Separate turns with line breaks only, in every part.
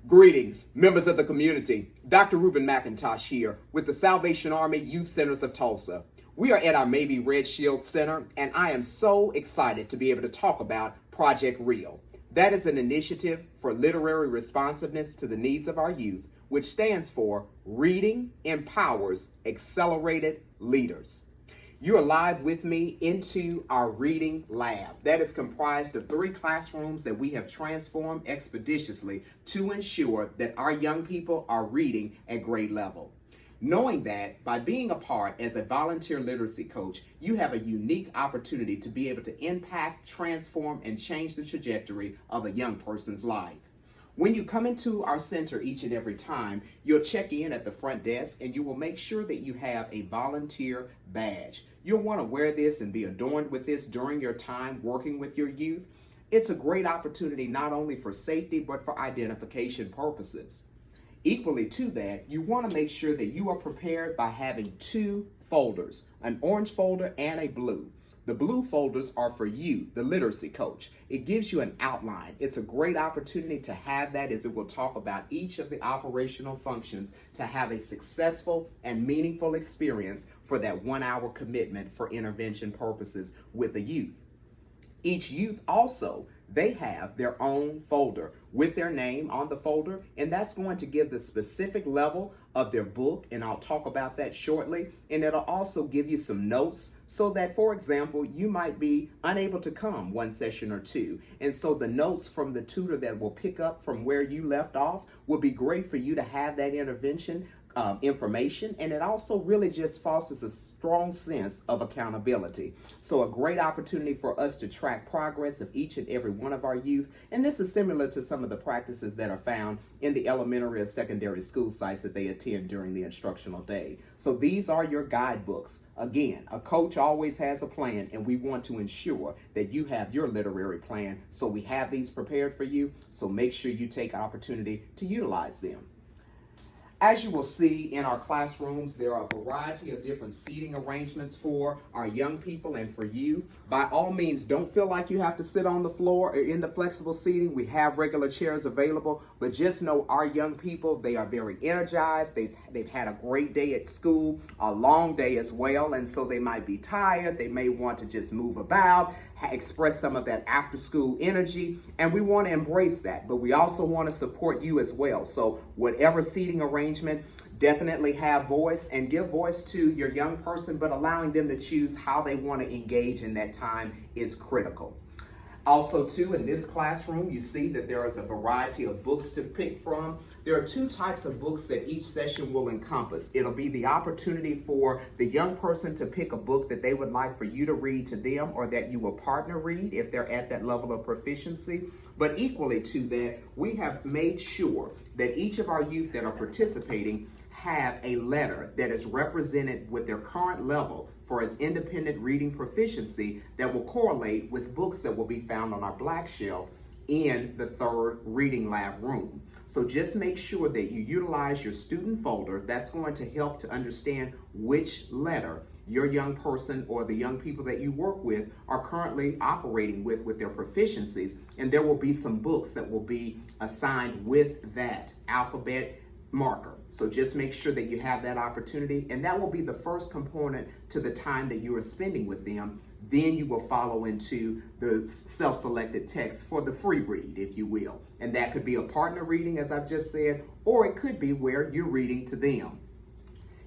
Greetings, members of the community. Dr. Ruben McIntosh here with the Salvation Army Youth Centers of Tulsa. We are at our Maybe Red Shield Center, and I am so excited to be able to talk about Project Real. That is an initiative for literary responsiveness to the needs of our youth, which stands for Reading Empowers Accelerated Leaders. You are live with me into our reading lab. That is comprised of 3 classrooms that we have transformed expeditiously to ensure that our young people are reading at grade level. Knowing that by being a part as a volunteer literacy coach, you have a unique opportunity to be able to impact, transform, and change the trajectory of a young person's life. When you come into our center each and every time, you'll check in at the front desk and you will make sure that you have a volunteer badge. You'll want to wear this and be adorned with this during your time working with your youth. It's a great opportunity not only for safety, but for identification purposes. Equally to that, you want to make sure that you are prepared by having 2 folders, an orange folder and a blue. The blue folders are for you, the literacy coach. It gives you an outline. It's a great opportunity to have that, as it will talk about each of the operational functions to have a successful and meaningful experience for that 1-hour commitment for intervention purposes with a youth. Each youth also, they have their own folder with their name on the folder, and that's going to give the specific level of their book, and I'll talk about that shortly. And it'll also give you some notes so that, for example, you might be unable to come one session or 2. And so the notes from the tutor that will pick up from where you left off will be great for you to have that intervention information, and it also really just fosters a strong sense of accountability. So a great opportunity for us to track progress of each and every one of our youth, and this is similar to some of the practices that are found in the elementary or secondary school sites that they attend during the instructional day. So these are your guidebooks. Again, a coach always has a plan, and we want to ensure that you have your literary plan, so we have these prepared for you, so make sure you take opportunity to utilize them. As you will see in our classrooms, there are a variety of different seating arrangements for our young people and for you. By all means, don't feel like you have to sit on the floor or in the flexible seating. We have regular chairs available, but just know our young people, they are very energized. They've had a great day at school, a long day as well, and so they might be tired. They may want to just move about, express some of that after school energy, and we want to embrace that, but we also want to support you as well. So whatever seating arrangement, definitely have voice and give voice to your young person, but allowing them to choose how they want to engage in that time is critical. Also, too, in this classroom, you see that there is a variety of books to pick from. There are 2 types of books that each session will encompass. It'll be the opportunity for the young person to pick a book that they would like for you to read to them, or that you will partner read if they're at that level of proficiency. But equally to that, we have made sure that each of our youth that are participating have a letter that is represented with their current level for its independent reading proficiency that will correlate with books that will be found on our black shelf in the 3rd reading lab room. So just make sure that you utilize your student folder. That's going to help to understand which letter your young person or the young people that you work with are currently operating with their proficiencies. And there will be some books that will be assigned with that alphabet marker. So just make sure that you have that opportunity, and that will be the first component to the time that you are spending with them. Then you will follow into the self-selected text for the free read, if you will. And that could be a partner reading, as I've just said, or it could be where you're reading to them.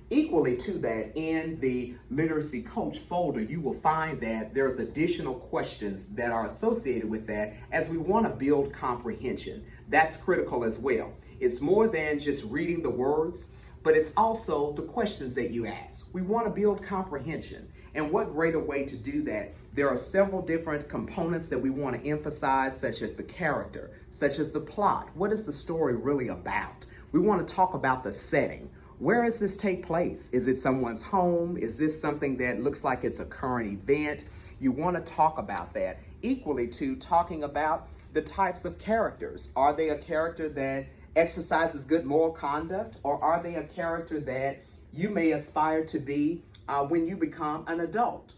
Equally to that, in the literacy coach folder, you will find that there's additional questions that are associated with that, as we want to build comprehension. That's critical as well. It's more than just reading the words, but it's also the questions that you ask. We want to build comprehension. And what greater way to do that? There are several different components that we want to emphasize, such as the character, such as the plot. What is the story really about? We want to talk about the setting. Where does this take place? Is it someone's home? Is this something that looks like it's a current event? You want to talk about that. Equally to talking about the types of characters. Are they a character that exercises good moral conduct, or are they a character that you may aspire to be when you become an adult?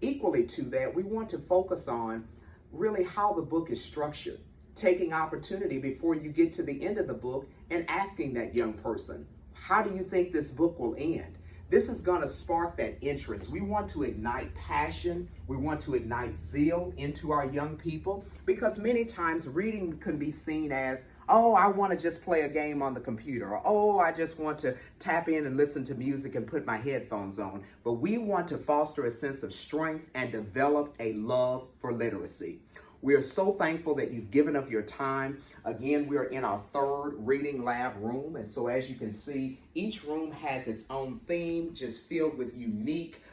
Equally to that, we want to focus on really how the book is structured. taking opportunity before you get to the end of the book and asking that young person, how do you think this book will end? This is going to spark that interest. We want to ignite passion. We want to ignite zeal into our young people, because many times reading can be seen as, oh, I want to just play a game on the computer, or oh, I just want to tap in and listen to music and put my headphones on. But we want to foster a sense of strength and develop a love for literacy. We are so thankful that you've given up your time. Again, we are in our third reading lab room. And so as you can see, each room has its own theme, just filled with unique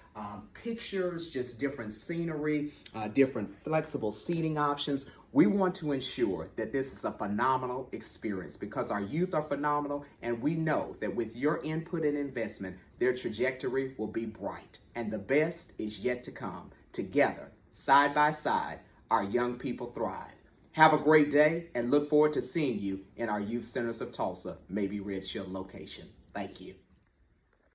pictures, just different scenery, different flexible seating options. We want to ensure that this is a phenomenal experience because our youth are phenomenal, and we know that with your input and investment, their trajectory will be bright. And the best is yet to come. Together, side by side, our young people thrive. Have a great day and look forward to seeing you in our Youth Centers of Tulsa, Maybe Red Shield location. Thank you.